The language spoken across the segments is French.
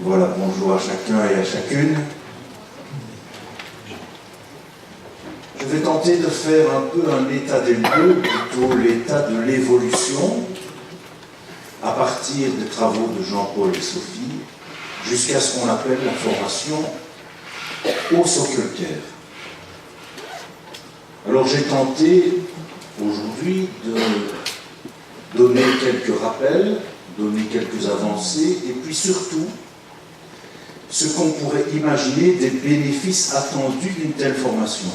Voilà, bonjour à chacun et à chacune. Je vais tenter de faire un peu un état des lieux, plutôt l'état de l'évolution, à partir des travaux de Jean-Paul et Sophie, jusqu'à ce qu'on appelle la formation au Sockelkær. Alors j'ai tenté aujourd'hui de donner quelques rappels, donner quelques avancées, et puis surtout ce qu'on pourrait imaginer des bénéfices attendus d'une telle formation.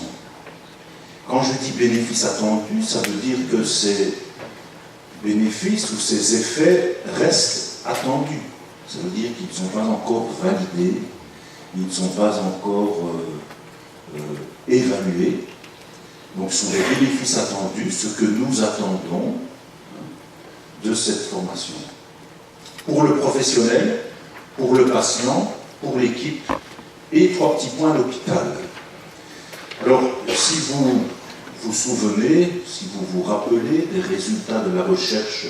Quand je dis bénéfices attendus, ça veut dire que ces bénéfices ou ces effets restent attendus. Ça veut dire qu'ils ne sont pas encore validés, ils ne sont pas encore évalués. Donc ce sont des bénéfices attendus, ce que nous attendons de cette formation. Pour le professionnel, pour le patient, pour l'équipe, et 3 petits points, l'hôpital. Alors, si vous vous souvenez, si vous vous rappelez des résultats de la recherche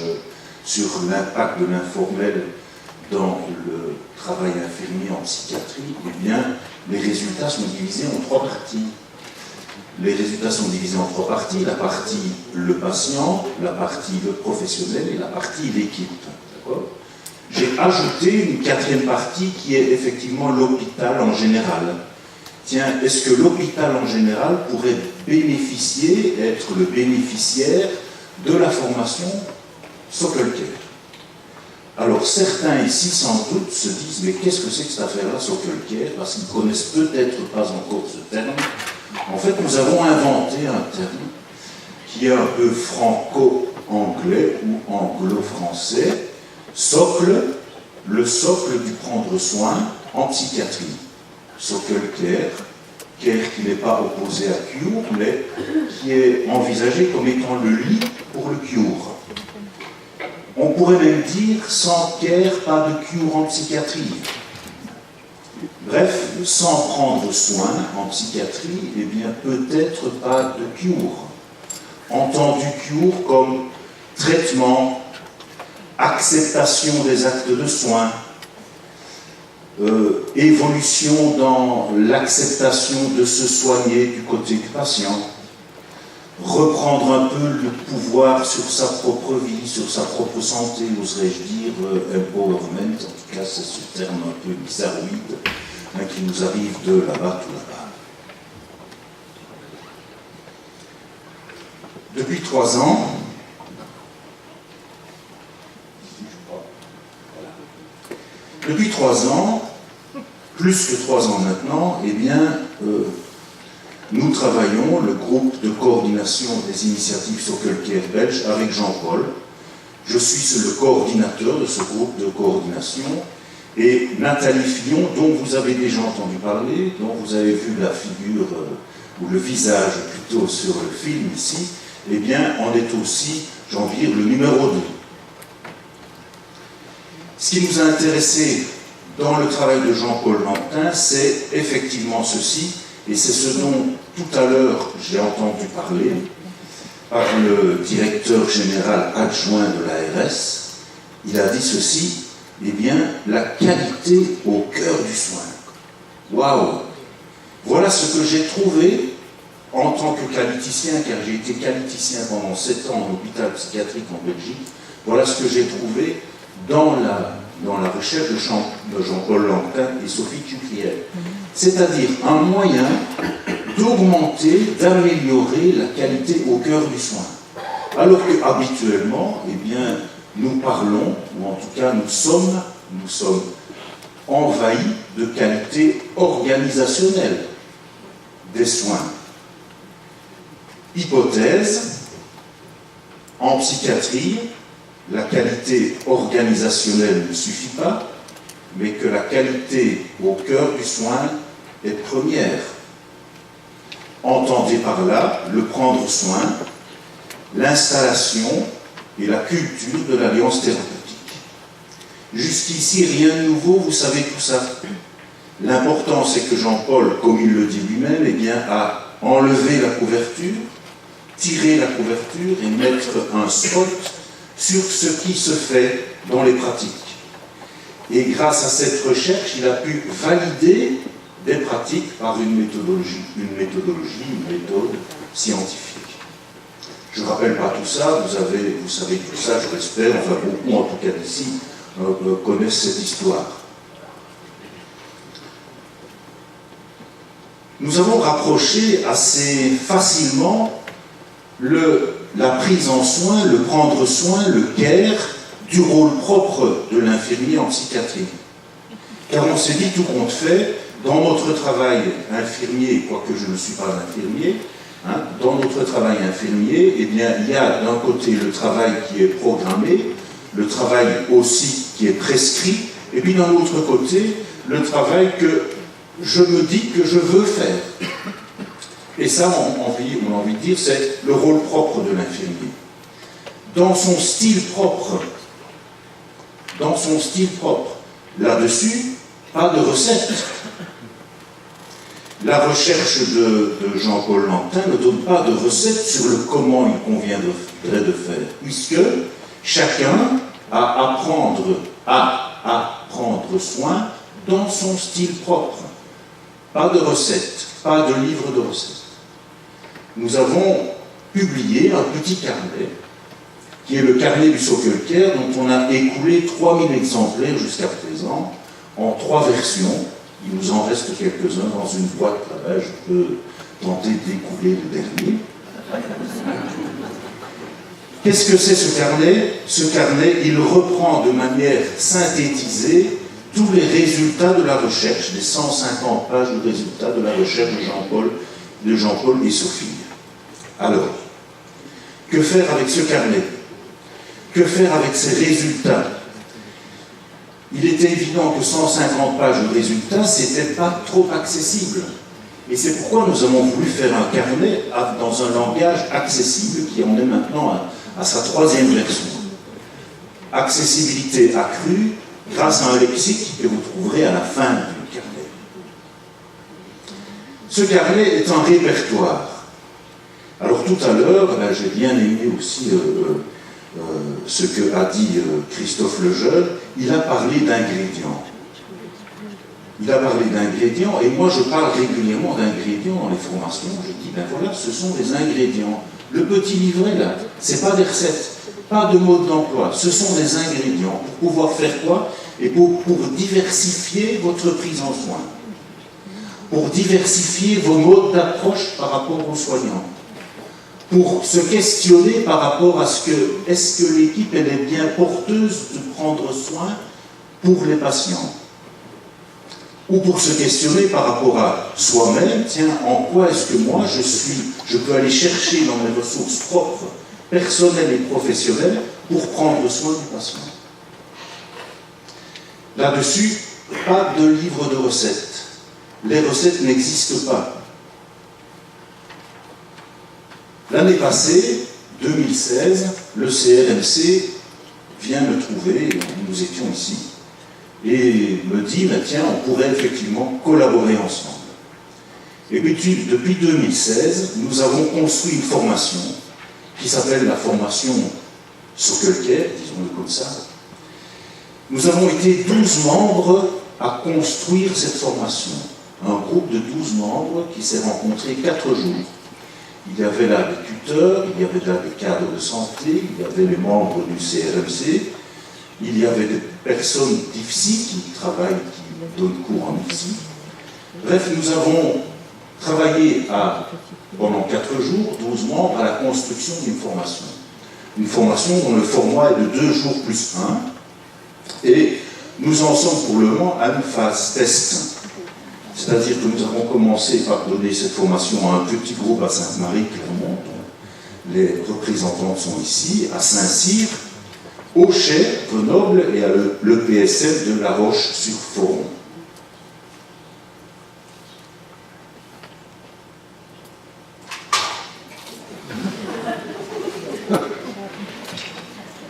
sur l'impact de l'informel dans le travail infirmier en psychiatrie, eh bien, les résultats sont divisés en 3 parties. Les résultats sont divisés en 3 parties, la partie le patient, la partie le professionnel et la partie l'équipe. D'accord ? J'ai ajouté une 4e partie qui est effectivement l'hôpital en général. Tiens, est-ce que l'hôpital en général pourrait bénéficier, être le bénéficiaire de la formation Sockelkær? Alors certains ici sans doute se disent, mais qu'est-ce que c'est que cette affaire-là, Sockelkær? Parce qu'ils ne connaissent peut-être pas encore ce terme. En fait, nous avons inventé un terme qui est un peu franco-anglais ou anglo-français. Socle, le socle du prendre soin en psychiatrie. Sockelkær, Kær qui n'est pas opposé à cure, mais qui est envisagé comme étant le lit pour le cure. On pourrait même dire, sans Kær, pas de cure en psychiatrie. Bref, sans prendre soin en psychiatrie, eh bien peut-être pas de cure. Entendu cure comme traitement, acceptation des actes de soins, évolution dans l'acceptation de se soigner du côté du patient, reprendre un peu le pouvoir sur sa propre vie, sur sa propre santé, oserais-je dire, empowerment, en tout cas c'est ce terme un peu bizarroïde qui nous arrive de là-bas, tout là-bas. Depuis 3 ans, depuis 3 ans, plus que 3 ans maintenant, eh bien, nous travaillons, le groupe de coordination des initiatives Sockelkær belge, avec Jean-Paul. Je suis le coordinateur de ce groupe de coordination, et Nathalie Fillon, dont vous avez déjà entendu parler, dont vous avez vu la figure, ou le visage plutôt sur le film ici, eh bien, en est aussi, j'ai envie de dire, le numéro 2. Ce qui nous a intéressé dans le travail de Jean-Paul Lantin, c'est effectivement ceci, et c'est ce dont tout à l'heure j'ai entendu parler par le directeur général adjoint de l'ARS. Il a dit ceci, eh bien, la qualité au cœur du soin. Waouh! Voilà ce que j'ai trouvé en tant que qualiticien, car j'ai été qualiticien pendant 7 ans en hôpital psychiatrique en Belgique. Voilà ce que j'ai trouvé dans la recherche de Jean-Paul Lantin et Sophie Cucriel. C'est-à-dire un moyen d'augmenter, d'améliorer la qualité au cœur du soin. Alors que habituellement, eh bien, nous parlons, ou en tout cas nous sommes envahis de qualité organisationnelle des soins. Hypothèse, en psychiatrie, la qualité organisationnelle ne suffit pas, mais que la qualité au cœur du soin est première. Entendez par là le prendre soin, l'installation et la culture de l'alliance thérapeutique. Jusqu'ici, rien de nouveau, vous savez tout ça. L'important, c'est que Jean-Paul, comme il le dit lui-même, eh bien, a enlevé la couverture, tiré la couverture et mettre un spot sur ce qui se fait dans les pratiques. Et grâce à cette recherche, il a pu valider des pratiques par une méthode scientifique. Je ne rappelle pas tout ça, vous savez tout ça, je l'espère, enfin beaucoup en tout cas d'ici connaissent cette histoire. Nous avons rapproché assez facilement la prise en soin, le prendre soin, le care, du rôle propre de l'infirmier en psychiatrie. Car on s'est dit tout compte fait, dans notre travail infirmier, quoique je ne suis pas un infirmier, dans notre travail infirmier, eh bien, il y a d'un côté le travail qui est programmé, le travail aussi qui est prescrit, et puis d'un autre côté, le travail que je me dis que je veux faire. Et ça, on a envie de dire, c'est le rôle propre de l'infirmier. Dans son style propre, là-dessus, pas de recette. La recherche de Jean-Paul Lantin ne donne pas de recette sur le comment il conviendrait de faire, puisque chacun a à prendre soin dans son style propre. Pas de recette, pas de livre de recettes. Nous avons publié un petit carnet, qui est le carnet du Social Care, dont on a écoulé 3000 exemplaires jusqu'à présent, en 3 versions. Il nous en reste quelques-uns dans une boîte là-bas, je peux tenter d'écouler le dernier. Qu'est-ce que c'est ce carnet? Ce carnet, il reprend de manière synthétisée tous les résultats de la recherche, les 150 pages de résultats de la recherche de Jean-Paul et Sophie. Alors, que faire avec ce carnet? Que faire avec ces résultats? Il était évident que 150 pages de résultats, c'était pas trop accessible. Et c'est pourquoi nous avons voulu faire un carnet dans un langage accessible qui en est maintenant à sa 3e version. Accessibilité accrue grâce à un lexique que vous trouverez à la fin du carnet. Ce carnet est un répertoire. Alors tout à l'heure, j'ai bien aimé aussi ce que a dit Christophe Lejeune, il a parlé d'ingrédients. Et moi je parle régulièrement d'ingrédients dans les formations. Je dis, ben voilà, ce sont des ingrédients. Le petit livret là, c'est pas des recettes, pas de mode d'emploi, ce sont des ingrédients pour pouvoir faire quoi? Et pour diversifier votre prise en soin, pour diversifier vos modes d'approche par rapport aux soignants, pour se questionner par rapport à est-ce que l'équipe elle est bien porteuse de prendre soin pour les patients, ou pour se questionner par rapport à soi-même, tiens, en quoi est-ce que moi je peux aller chercher dans mes ressources propres, personnelles et professionnelles, pour prendre soin du patient. Là-dessus, pas de livre de recettes. Les recettes n'existent pas. L'année passée, 2016, le CRMC vient me trouver, nous étions ici, et me dit, tiens, on pourrait effectivement collaborer ensemble. Et puis, depuis 2016, nous avons construit une formation qui s'appelle la formation Social Care, disons-le comme ça. Nous avons été 12 membres à construire cette formation. Un groupe de 12 membres qui s'est rencontré 4 jours. Il y avait là des tuteurs, il y avait là des cadres de santé, il y avait les membres du CRMC, il y avait des personnes d'IFSI qui travaillent, qui donnent cours en IFSI. Bref, nous avons travaillé pendant 4 jours, 12 membres, à la construction d'une formation. Une formation dont le format est de 2 jours plus 1. Et nous en sommes pour le moment à une phase test. C'est-à-dire que nous avons commencé par donner cette formation à un petit groupe à Sainte-Marie-Clermont, dont les représentants sont ici, à Saint-Cyr, au Cher, Grenoble et à l'EPSF de La Roche-sur-Foron.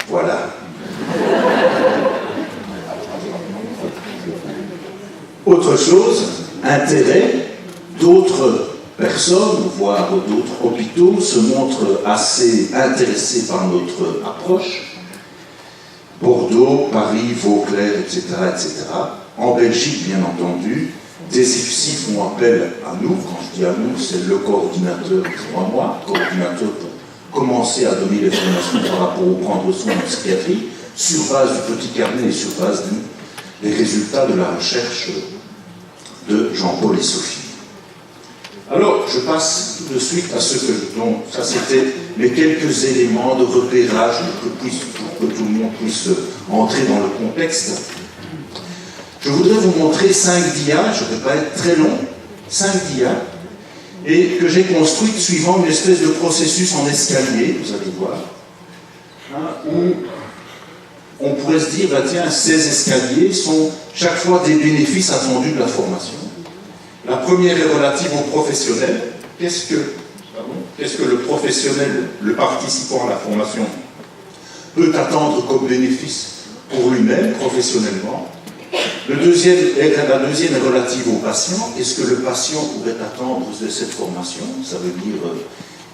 Voilà. Autre chose, intérêt, d'autres personnes, voire d'autres hôpitaux, se montrent assez intéressés par notre approche. Bordeaux, Paris, Vauclair, etc., etc. En Belgique, bien entendu, des IFSI font appel à nous. Quand je dis à nous, c'est le coordinateur, je crois moi, coordinateur pour commencer à donner les formations par rapport au prendre soin en psychiatrie, sur base du petit carnet et sur base des résultats de la recherche de Jean-Paul et Sophie. Alors, je passe tout de suite à ce que... Donc, ça, c'était les quelques éléments de repérage pour que tout le monde puisse entrer dans le contexte. Je voudrais vous montrer 5 dias, je ne vais pas être très long, 5 dias, et que j'ai construites suivant une espèce de processus en escalier, vous allez voir, hein, où on pourrait se dire, bah, tiens, ces escaliers sont chaque fois des bénéfices attendus de la formation. La première est relative au professionnel. Qu'est-ce que le professionnel, le participant à la formation, peut attendre comme bénéfice pour lui-même, professionnellement? La deuxième est relative au patient. Qu'est-ce que le patient pourrait attendre de cette formation? Ça veut dire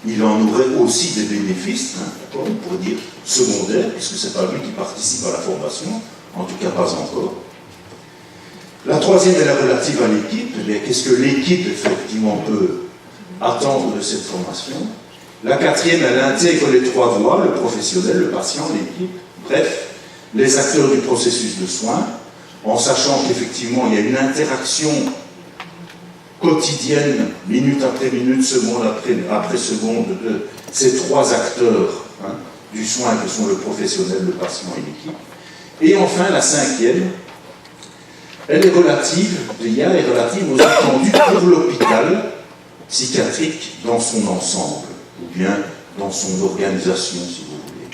il en aurait aussi des bénéfices, hein, on pourrait dire secondaires, puisque ce n'est pas lui qui participe à la formation, en tout cas pas encore. La troisième est la relative à l'équipe. Qu'est-ce que l'équipe, effectivement, peut attendre de cette formation? La quatrième, elle intègre les 3 voies, le professionnel, le patient, l'équipe, bref, les acteurs du processus de soins, en sachant qu'effectivement, il y a une interaction quotidienne, minute après minute, seconde après seconde, de ces 3 acteurs, hein, du soin que sont le professionnel, le patient et l'équipe. Et enfin, la cinquième, elle est relative, l'IA est relative aux attendus pour l'hôpital psychiatrique dans son ensemble, ou bien dans son organisation, si vous voulez.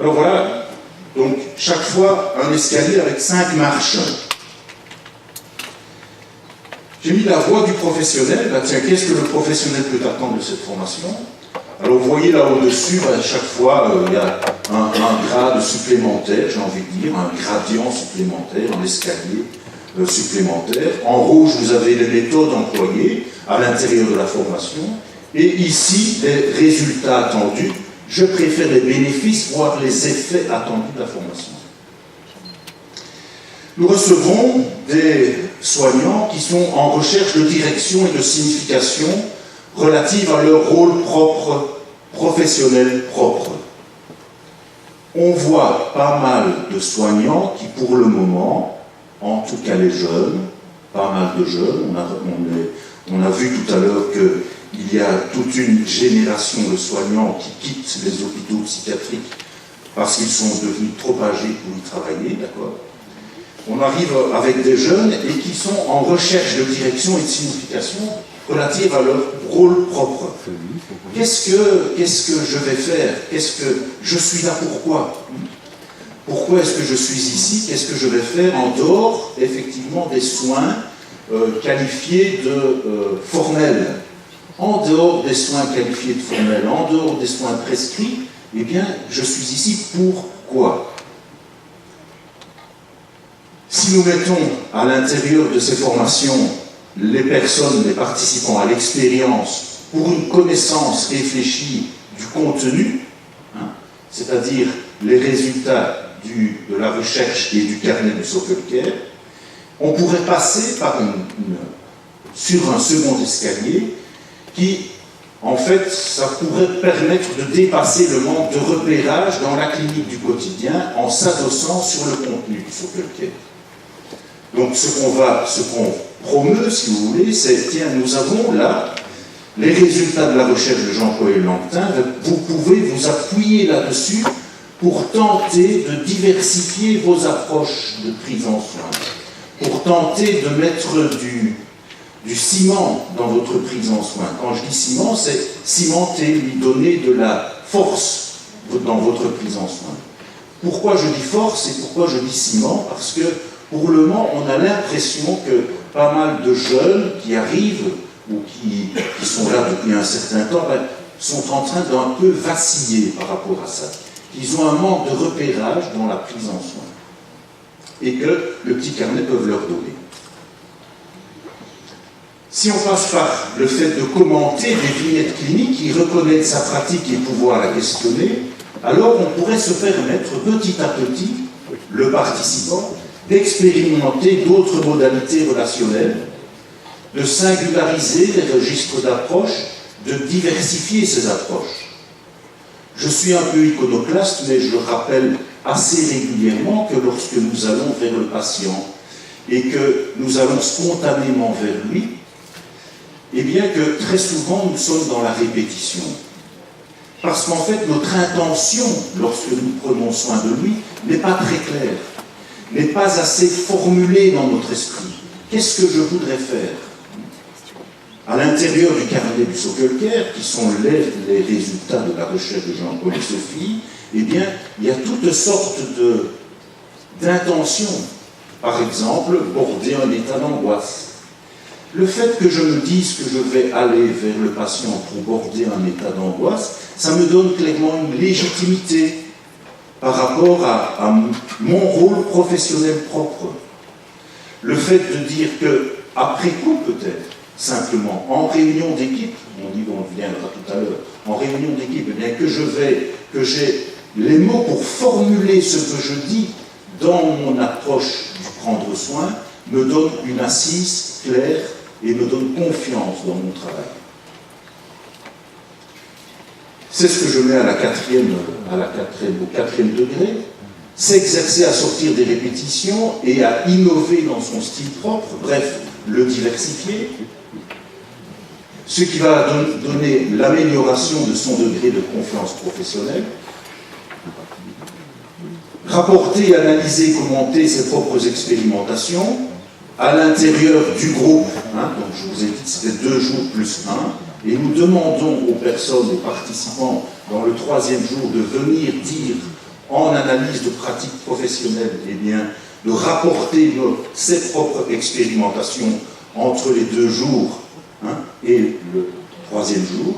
Alors voilà, donc chaque fois un escalier avec 5 marches. J'ai mis la voie du professionnel. Ben, tiens, qu'est-ce que le professionnel peut attendre de cette formation? Alors vous voyez là au-dessus, ben, chaque fois il y a un grade supplémentaire, j'ai envie de dire, un gradient supplémentaire, un escalier supplémentaire. En rouge, vous avez les méthodes employées à l'intérieur de la formation. Et ici, les résultats attendus. Je préfère les bénéfices, voire les effets attendus de la formation. Nous recevons des soignants qui sont en recherche de direction et de signification relative à leur rôle propre, professionnel propre. On voit pas mal de soignants qui, pour le moment, en tout cas les jeunes, pas mal de jeunes, on a vu tout à l'heure qu'il y a toute une génération de soignants qui quittent les hôpitaux psychiatriques parce qu'ils sont devenus trop âgés pour y travailler, d'accord? On arrive avec des jeunes et qui sont en recherche de direction et de signification relative à leur rôle propre. Qu'est-ce que je vais faire? Qu'est-ce que je suis là? Pourquoi? Pourquoi est-ce que je suis ici? Qu'est-ce que je vais faire en dehors, effectivement, des soins qualifiés de formels? En dehors des soins qualifiés de formels, en dehors des soins prescrits, eh bien, je suis ici pourquoi? Si nous mettons à l'intérieur de ces formations les personnes, les participants à l'expérience pour une connaissance réfléchie du contenu, hein, c'est-à-dire les résultats de la recherche et du carnet de Sockelker, on pourrait passer sur un second escalier qui, en fait, ça pourrait permettre de dépasser le manque de repérage dans la clinique du quotidien en s'adossant sur le contenu du Sockelker. Donc ce qu'on promeut, si vous voulez, c'est, tiens, nous avons là les résultats de la recherche de Jean-Paul Langtin, vous pouvez vous appuyer là-dessus pour tenter de diversifier vos approches de prise en soin, pour tenter de mettre du ciment dans votre prise en soin. Quand je dis ciment, c'est cimenter, lui donner de la force dans votre prise en soin. Pourquoi je dis force et pourquoi je dis ciment? Parce que pour le moment, on a l'impression que pas mal de jeunes qui arrivent ou qui sont là depuis un certain temps sont en train d'un peu vaciller par rapport à ça. Ils ont un manque de repérage dans la prise en soin et que le petit carnet peut leur donner. Si on passe par le fait de commenter des vignettes cliniques, y reconnaître sa pratique et pouvoir la questionner, alors on pourrait se permettre petit à petit, le participant, d'expérimenter d'autres modalités relationnelles, de singulariser les registres d'approche, de diversifier ces approches. Je suis un peu iconoclaste, mais je rappelle assez régulièrement que lorsque nous allons vers le patient et que nous allons spontanément vers lui, eh bien que très souvent nous sommes dans la répétition. Parce qu'en fait, notre intention, lorsque nous prenons soin de lui, n'est pas très claire, n'est pas assez formulée dans notre esprit. Qu'est-ce que je voudrais faire? À l'intérieur du carnet du Sockelker, qui sont les résultats de la recherche de Jean-Paul et Sophie, eh bien, il y a toutes sortes d'intentions. Par exemple, border un état d'angoisse. Le fait que je me dise que je vais aller vers le patient pour border un état d'angoisse, ça me donne clairement une légitimité par rapport à mon rôle professionnel propre. Le fait de dire que, après coup peut-être, simplement, en réunion d'équipe, on viendra tout à l'heure, en réunion d'équipe, eh bien que j'ai les mots pour formuler ce que je dis dans mon approche du prendre soin, me donne une assise claire et me donne confiance dans mon travail. C'est ce que je mets au quatrième degré, s'exercer à sortir des répétitions et à innover dans son style propre, bref, le diversifier, ce qui va donner l'amélioration de son degré de confiance professionnelle, rapporter, analyser, commenter ses propres expérimentations à l'intérieur du groupe. Donc je vous ai dit que c'était 2 jours plus 1, et nous demandons aux personnes, aux participants, dans le 3e jour, de venir dire, en analyse de pratique professionnelle, eh bien, de rapporter ses propres expérimentations entre les 2 jours et le 3e jour.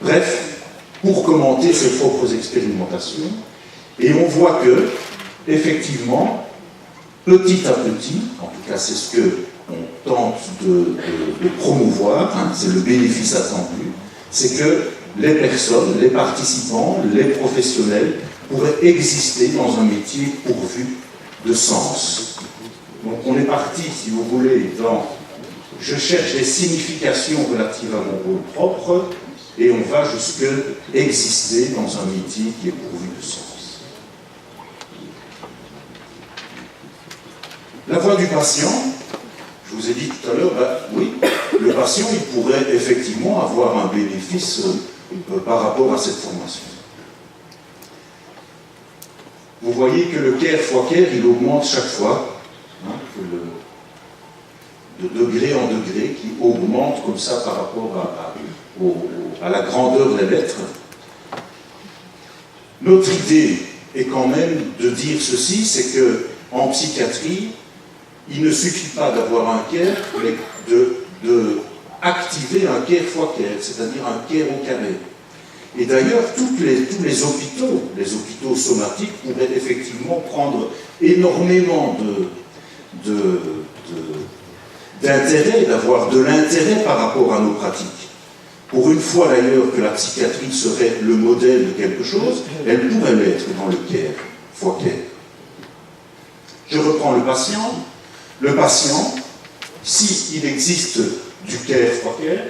Bref, pour commenter ses propres expérimentations. Et on voit que, effectivement, petit à petit, en tout cas c'est ce qu'on tente de promouvoir, c'est le bénéfice attendu, c'est que les personnes, les participants, les professionnels pourraient exister dans un métier pourvu de sens. Donc on est parti, si vous voulez, dans « je cherche des significations relatives à mon rôle propre » et on va jusque exister dans un métier qui est pourvu de sens. La voix du patient, je vous ai dit tout à l'heure, oui, le patient il pourrait effectivement avoir un bénéfice par rapport à cette formation. Vous voyez que le care fois care, il augmente chaque fois, de degré en degré, qui augmente comme ça par rapport à la grandeur des lettres. Notre idée est quand même de dire ceci, c'est qu'en psychiatrie, il ne suffit pas d'avoir un care, mais de activer un care fois care, c'est-à-dire un care au carré. Et d'ailleurs, tous les hôpitaux somatiques pourraient effectivement prendre énormément d'intérêt, d'avoir de l'intérêt par rapport à nos pratiques. Pour une fois d'ailleurs que la psychiatrie serait le modèle de quelque chose, elle pourrait l'être dans le care fois care. Je reprends le patient. Le patient, s'il existe du care fois care,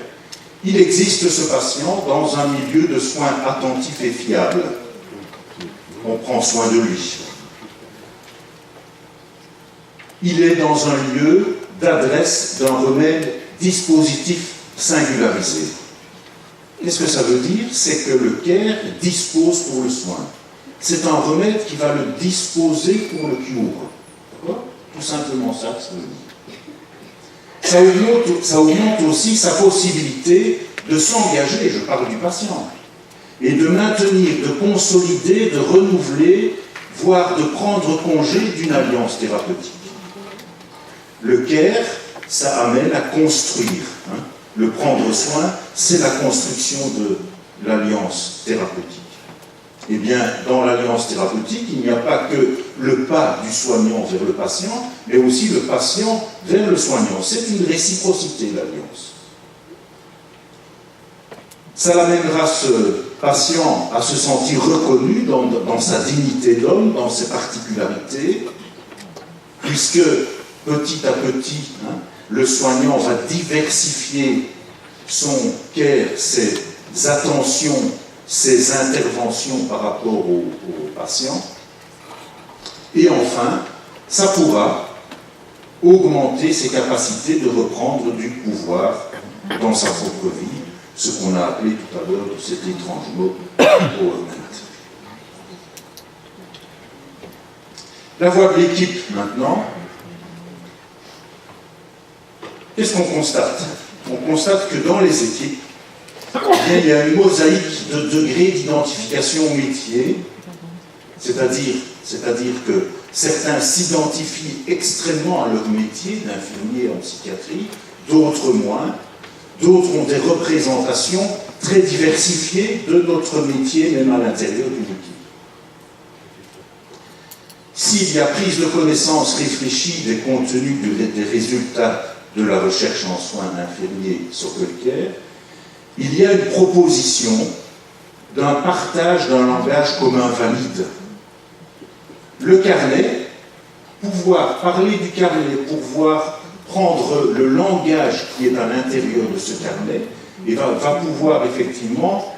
il existe ce patient dans un milieu de soins attentifs et fiables. On prend soin de lui. Il est dans un lieu d'adresse d'un remède dispositif singularisé. Qu'est-ce que ça veut dire? C'est que le care dispose pour le soin. C'est un remède qui va le disposer pour le cure. D'accord? Tout simplement ça que ça veut dire. Ça augmente aussi sa possibilité de s'engager, je parle du patient, et de maintenir, de consolider, de renouveler, voire de prendre congé d'une alliance thérapeutique. Le care, ça amène à construire. Le prendre soin, c'est la construction de l'alliance thérapeutique. Eh bien, dans l'alliance thérapeutique, il n'y a pas que le pas du soignant vers le patient, mais aussi le patient vers le soignant. C'est une réciprocité, l'alliance. Ça l'amènera patient à se sentir reconnu dans sa dignité d'homme, dans ses particularités, puisque petit à petit, le soignant va diversifier son care, ses attentions, ses interventions par rapport au patient. Et enfin, ça pourra augmenter ses capacités de reprendre du pouvoir dans sa propre vie, ce qu'on a appelé tout à l'heure de cet étrange mot empowerment. La voie de l'équipe maintenant. Qu'est-ce qu'on constate? On constate que dans les équipes, il y a une mosaïque de degrés d'identification au métier, c'est-à-dire que certains s'identifient extrêmement à leur métier d'infirmier en psychiatrie, d'autres moins, d'autres ont des représentations très diversifiées de notre métier, même à l'intérieur d'une équipe. S'il y a prise de connaissance réfléchie des contenus des résultats de la recherche en soins infirmiers Sockel-Care, il y a une proposition d'un partage d'un langage commun valide. Le carnet, pouvoir parler du carnet, pouvoir prendre le langage qui est à l'intérieur de ce carnet, et va pouvoir effectivement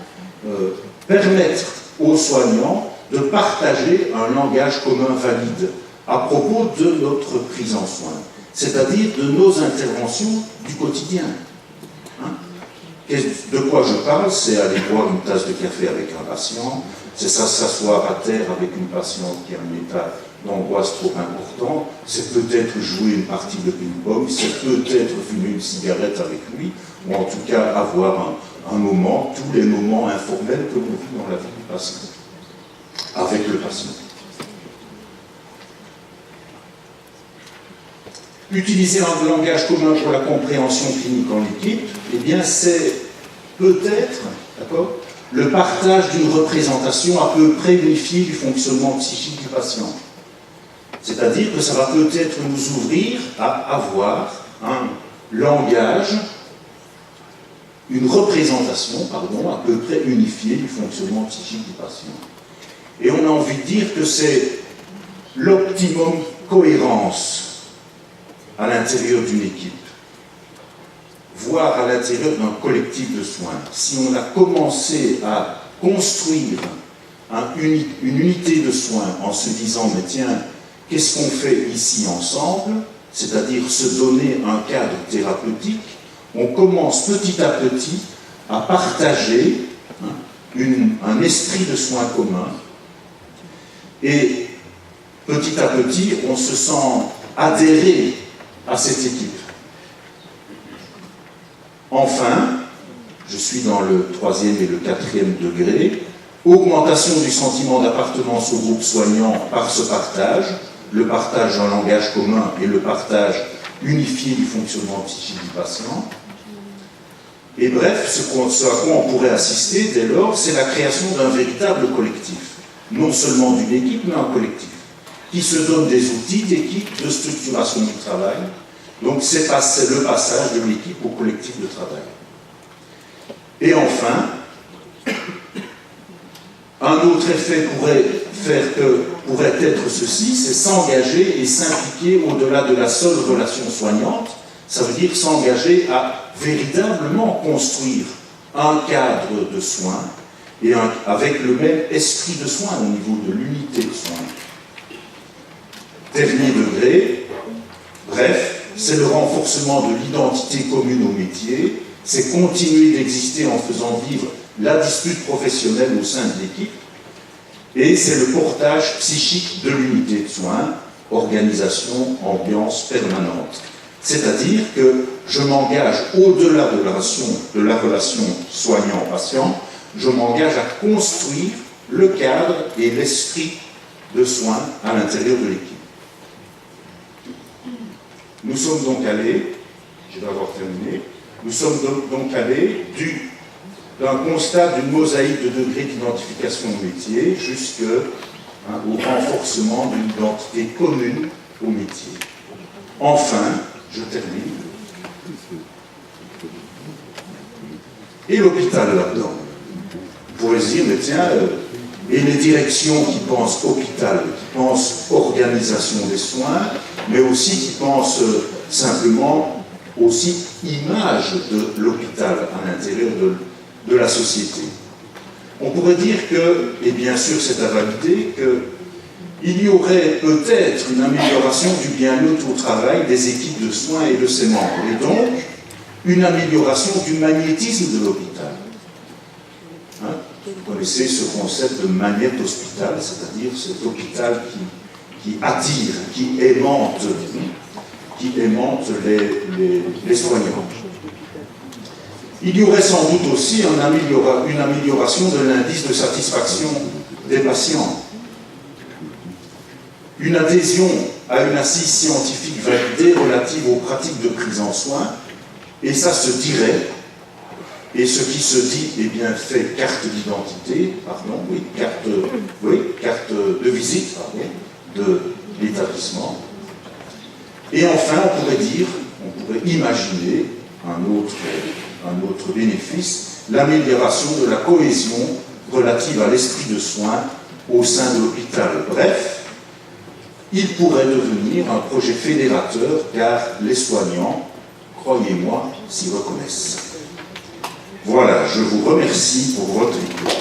permettre aux soignants de partager un langage commun valide à propos de notre prise en soin, c'est-à-dire de nos interventions du quotidien. De quoi je parle? C'est aller boire une tasse de café avec un patient, c'est ça, s'asseoir à terre avec une patiente qui a un état d'angoisse trop important, c'est peut-être jouer une partie de ping-pong, c'est peut-être fumer une cigarette avec lui, ou en tout cas avoir un moment, tous les moments informels que l'on vit dans la vie du patient, avec le patient. Utiliser un langage commun pour la compréhension clinique en équipe, eh bien c'est peut-être, d'accord, le partage d'une représentation à peu près unifiée du fonctionnement psychique du patient. C'est-à-dire que ça va peut-être nous ouvrir à avoir un langage, une représentation, pardon, à peu près unifiée du fonctionnement psychique du patient. Et on a envie de dire que c'est l'optimum cohérence à l'intérieur d'une équipe, voire à l'intérieur d'un collectif de soins. Si on a commencé à construire une unité de soins en se disant, mais tiens, qu'est-ce qu'on fait ici ensemble, c'est-à-dire se donner un cadre thérapeutique, on commence petit à petit à partager un esprit de soins commun, et petit à petit, on se sent adhérer à cette équipe. Enfin, je suis dans le 3e et le 4e degré, augmentation du sentiment d'appartenance au groupe soignant par ce partage, le partage d'un langage commun et le partage unifié du fonctionnement psychique du patient. Et bref, ce à quoi on pourrait assister dès lors, c'est la création d'un véritable collectif, non seulement d'une équipe, mais un collectif, qui se donne des outils d'équipe, de structuration du travail. Donc c'est le passage de l'équipe au collectif de travail. Et enfin, un autre effet pourrait être ceci, c'est s'engager et s'impliquer au-delà de la seule relation soignante. Ça veut dire s'engager à véritablement construire un cadre de soins et avec le même esprit de soins au niveau de l'unité de soins. Dernier degré, bref, c'est le renforcement de l'identité commune au métier, c'est continuer d'exister en faisant vivre la dispute professionnelle au sein de l'équipe, et c'est le portage psychique de l'unité de soins, organisation, ambiance permanente. C'est-à-dire que je m'engage au-delà de la relation soignant-patient, je m'engage à construire le cadre et l'esprit de soins à l'intérieur de l'équipe. Nous sommes donc allés, je vais avoir terminé, nous sommes donc allés d'un constat d'une mosaïque de degrés d'identification au métier jusqu'au renforcement d'une identité commune au métier. Enfin, je termine. Et l'hôpital là-dedans. On pourrait se dire, mais tiens, et les directions qui pensent hôpital, qui pensent organisation des soins, mais aussi qui pensent simplement aussi image de l'hôpital à l'intérieur de la société. On pourrait dire que, et bien sûr c'est à valider, qu'il y aurait peut-être une amélioration du bien-être au travail des équipes de soins et de ses membres, et donc une amélioration du magnétisme de l'hôpital. Hein? Vous connaissez ce concept de magnétospital, c'est-à-dire cet hôpital qui attire, qui aimante les soignants. Il y aurait sans doute aussi une amélioration de l'indice de satisfaction des patients. Une adhésion à une assise scientifique validée relative aux pratiques de prise en soin, et ça se dirait, et ce qui se dit est bien fait carte d'identité, carte de visite, de l'établissement. Et enfin, on pourrait imaginer un autre bénéfice, l'amélioration de la cohésion relative à l'esprit de soin au sein de l'hôpital. Bref, il pourrait devenir un projet fédérateur car les soignants, croyez-moi, s'y reconnaissent. Voilà, je vous remercie pour votre écoute.